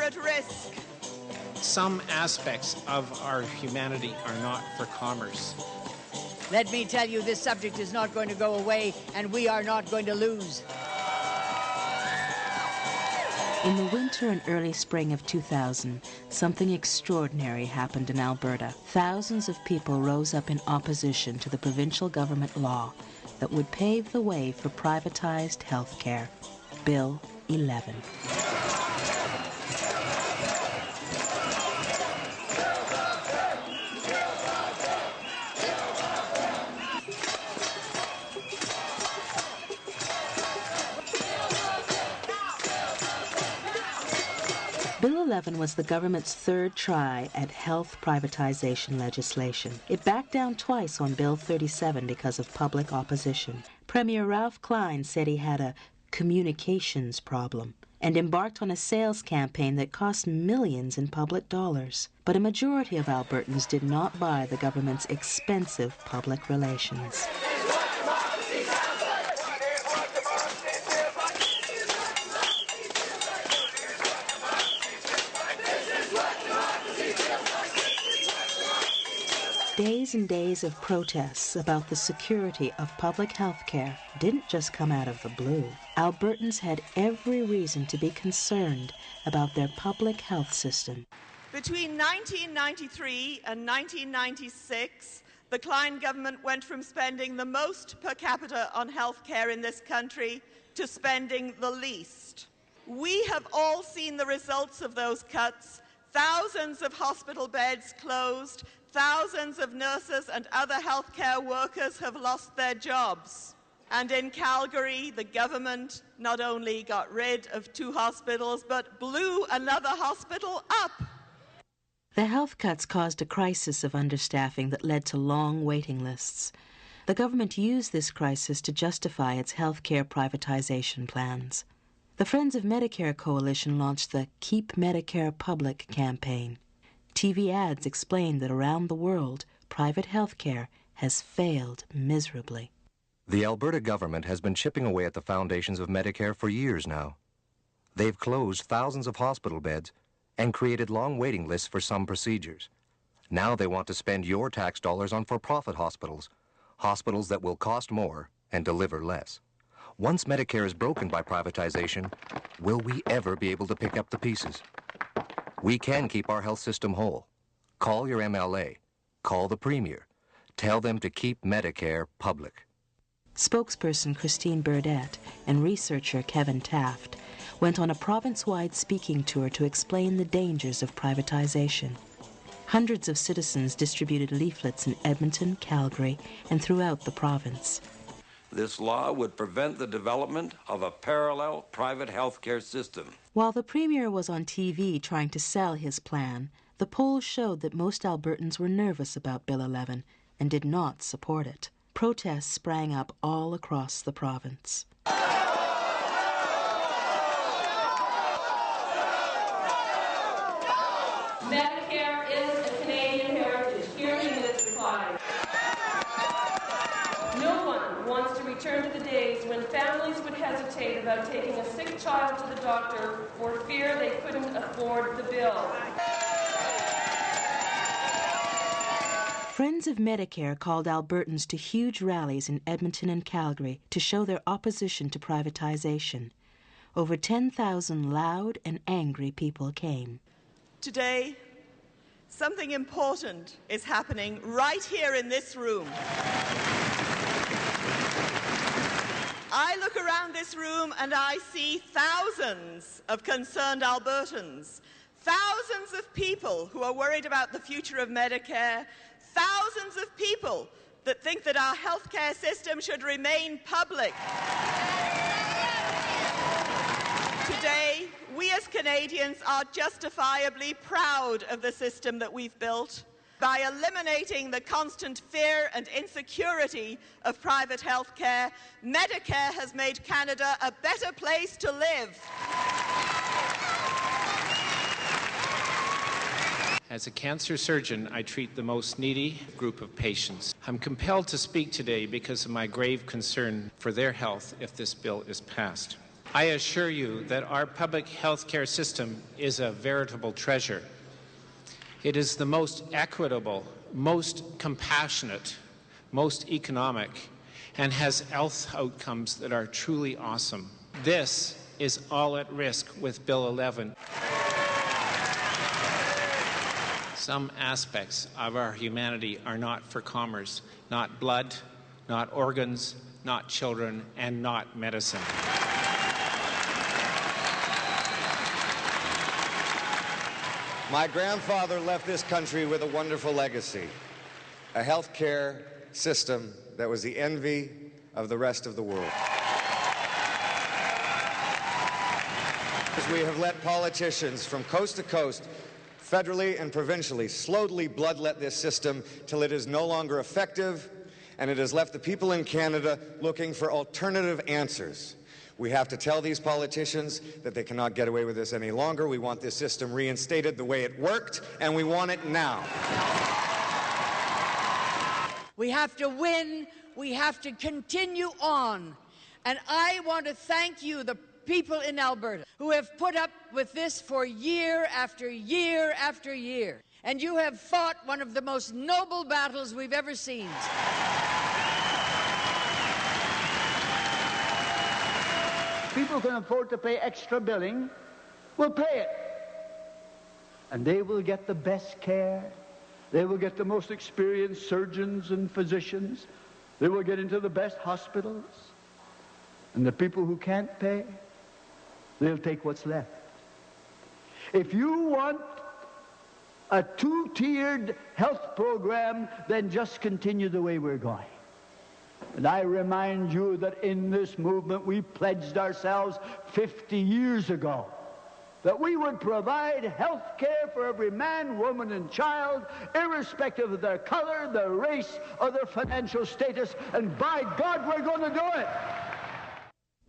at risk. Some aspects of our humanity are not for commerce. Let me tell you, this subject is not going to go away, and we are not going to lose. In the winter and early spring of 2000, something extraordinary happened in Alberta. Thousands of people rose up in opposition to the provincial government law that would pave the way for privatized health care, Bill 11. Bill 11 was the government's third try at health privatization legislation. It backed down twice on Bill 37 because of public opposition. Premier Ralph Klein said he had a communications problem and embarked on a sales campaign that cost millions in public dollars. But a majority of Albertans did not buy the government's expensive public relations. Days and days of protests about the security of public health care didn't just come out of the blue. Albertans had every reason to be concerned about their public health system. Between 1993 and 1996, the Klein government went from spending the most per capita on health care in this country to spending the least. We have all seen the results of those cuts. Thousands of hospital beds closed. Thousands of nurses and other healthcare workers have lost their jobs. And in Calgary, the government not only got rid of 2 hospitals, but blew another hospital up. The health cuts caused a crisis of understaffing that led to long waiting lists. The government used this crisis to justify its healthcare privatization plans. The Friends of Medicare coalition launched the Keep Medicare Public campaign. TV ads explained that around the world, private health care has failed miserably. The Alberta government has been chipping away at the foundations of Medicare for years now. They've closed thousands of hospital beds and created long waiting lists for some procedures. Now they want to spend your tax dollars on for-profit hospitals, hospitals that will cost more and deliver less. Once Medicare is broken by privatization, will we ever be able to pick up the pieces? We can keep our health system whole. Call your MLA. Call the Premier. Tell them to keep Medicare public. Spokesperson Christine Burdett and researcher Kevin Taft went on a province-wide speaking tour to explain the dangers of privatization. Hundreds of citizens distributed leaflets in Edmonton, Calgary, and throughout the province. This law would prevent the development of a parallel private health care system. While the Premier was on TV trying to sell his plan, the polls showed that most Albertans were nervous about Bill 11 and did not support it. Protests sprang up all across the province. Medicare is a Canadian heritage. Hear me in this reply. No one wants to return to the days when families would hesitate about taking a sick child to the doctor for fear they couldn't afford the bill. Friends of Medicare called Albertans to huge rallies in Edmonton and Calgary to show their opposition to privatization. Over 10,000 loud and angry people came. Today, something important is happening right here in this room. I look around this room and I see thousands of concerned Albertans, thousands of people who are worried about the future of Medicare, thousands of people that think that our healthcare system should remain public. Today, we as Canadians are justifiably proud of the system that we've built. By eliminating the constant fear and insecurity of private health care, Medicare has made Canada a better place to live. As a cancer surgeon, I treat the most needy group of patients. I'm compelled to speak today because of my grave concern for their health if this bill is passed. I assure you that our public health care system is a veritable treasure. It is the most equitable, most compassionate, most economic, and has health outcomes that are truly awesome. This is all at risk with Bill 11. Some aspects of our humanity are not for commerce, not blood, not organs, not children, and not medicine. My grandfather left this country with a wonderful legacy, a health care system that was the envy of the rest of the world. We have let politicians from coast to coast, federally and provincially, slowly bloodlet this system till it is no longer effective, and it has left the people in Canada looking for alternative answers. We have to tell these politicians that they cannot get away with this any longer. We want this system reinstated the way it worked, and we want it now. We have to win. We have to continue on. And I want to thank you, the people in Alberta, who have put up with this for year after year after year. And you have fought one of the most noble battles we've ever seen. People can afford to pay extra billing, will pay it. And they will get the best care. They will get the most experienced surgeons and physicians. They will get into the best hospitals. And the people who can't pay, they'll take what's left. If you want a two-tiered health program, then just continue the way we're going. And I remind you that in this movement we pledged ourselves 50 years ago that we would provide health care for every man, woman, and child, irrespective of their color, their race, or their financial status. And by God, we're going to do it.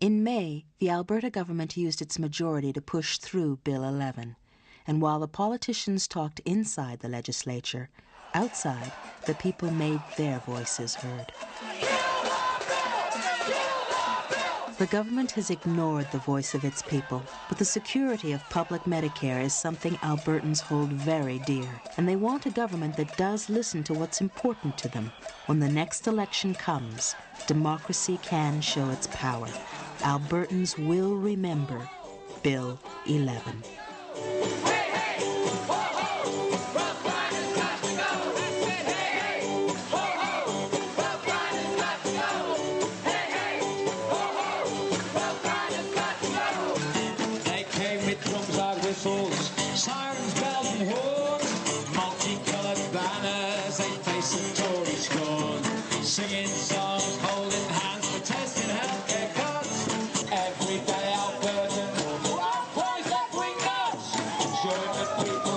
In May, the Alberta government used its majority to push through Bill 11. And while the politicians talked inside the legislature, outside, the people made their voices heard. The government has ignored the voice of its people, but the security of public Medicare is something Albertans hold very dear, and they want a government that does listen to what's important to them. When the next election comes, democracy can show its power. Albertans will remember Bill 11. Sirens, bells and horns, multicolored banners, they face the Tory scorn, singing songs, holding hands, protesting healthcare cuts. Every day Albertans, one voice that we nuts, ensuring that people